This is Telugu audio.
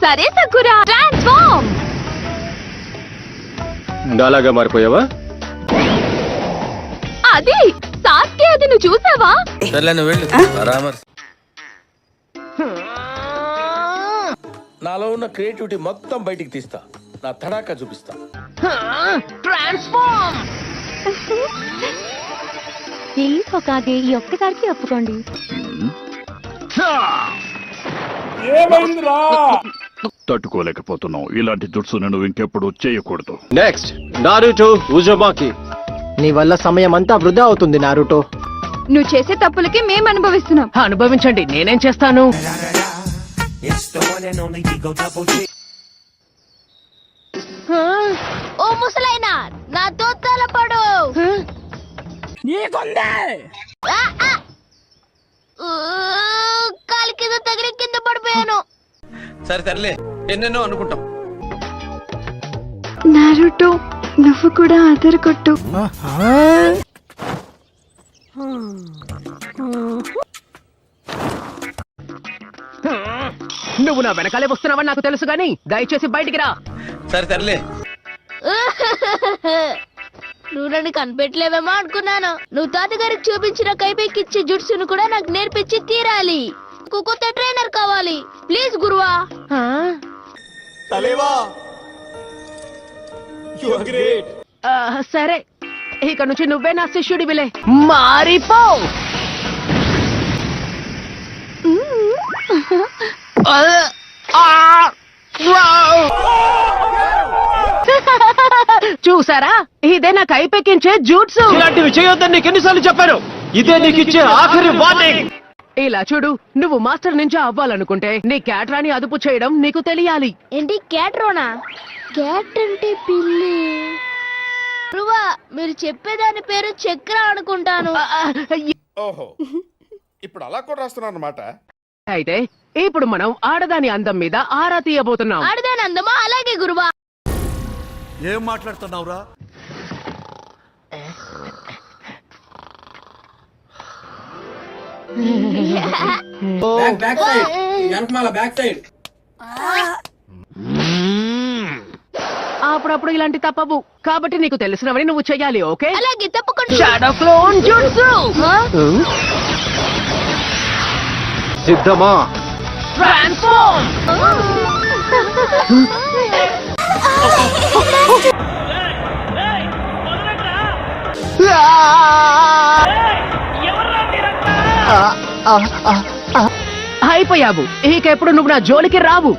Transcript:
సరే సకురా ట్రాన్స్ఫార్మ్. నాలాగా మారిపోయావా? అది సాస్కే, అది నువ్వు చూసావా? నాలో ఉన్న క్రియేటివిటీ మొత్తం బయటికి తీస్తా, నా తడాకా చూపిస్తా. ట్రాన్స్ఫార్మ్. ప్లీజ్ ఒకాగే ఈ ఒక్కసారికి ఒప్పుకోండి. తట్టుకోలేకపోతున్నావు. ఇలాంటి జుట్సు నువ్వు ఇంకెప్పుడు చేయకూడదు. Next Naruto ఉజుమాకి. నీ వల్ల సమయం అంతా వృధా అవుతుంది నారుటో. నువ్వు చేసే తప్పులకి మేము అనుభవిస్తున్నాం. అనుభవించండి, నేనేం చేస్తాను? ఓ ముసలైనా నాతో తలపడు. కాలి కింద తగిలి కింద పడిపోయాను. సరే సర్లే, ఎన్నెన్నో అనుకుంటాం. నారుటో నువ్వు కూడా అదరు కొట్టు. నువ్వు నా వెనకాలే వస్తున్నావని నాకు తెలుసు గాని దయచేసి బయటికి రా. సరే సర్లే. నువ్వు నన్ను కనిపెట్టలేవేమో అనుకున్నాను. నువ్వు తాతగారికి చూపించిన కైపేకిచ్చే జుట్సును కూడా నాకు నేర్పించి తీరాలి. కొత్త ట్రైనర్ కావాలి ప్లీజ్ గురువా. సరే, ఇక నుంచి నువ్వే నా శిష్యుడివిలే. మారిపో. చూసారా, ఇదే నా కైపెక్కించే జూట్సు. ఇలాంటివి చేయొద్దని నీకు ఎన్నిసార్లు చెప్పాను? ఇదే నీకు ఇచ్చే ఆఖరి వార్నింగ్. ఇలా చూడు, నువ్వు మాస్టర్ నుంచి అవ్వాలనుకుంటే నీ క్యాట్రాని అదుపు చేయడం నీకు తెలియాలి. ఏంటి క్యాట్రోనా? క్యాట్ అంటే పిల్లి. గురువా, మీరు చెప్పేదాని పేరు చక్ర అనుకుంటాను. ఓహో, ఇప్పుడు అలా కూడా రాస్తున్నారు అన్నమాట. అయితే ఇప్పుడు మనం ఆడదాని అందం మీద ఆరా తీయబోతున్నాం. ఆడదాని అందమా? అలాగే గురువా. ఏం మాట్లాడుతున్నావురా? అప్పుడప్పుడు ఇలాంటి తప్పవు, కాబట్టి నీకు తెలిసినవని నువ్వు చెయ్యాలి. ఓకే, అలాగే తప్పకుండా. Shadow clone jutsu. సిద్ధమా? ట్రాన్స్ఫార్మ్. అయిపోయావు. ఇక ఎప్పుడు నువ్వు నా జోలికి రావు.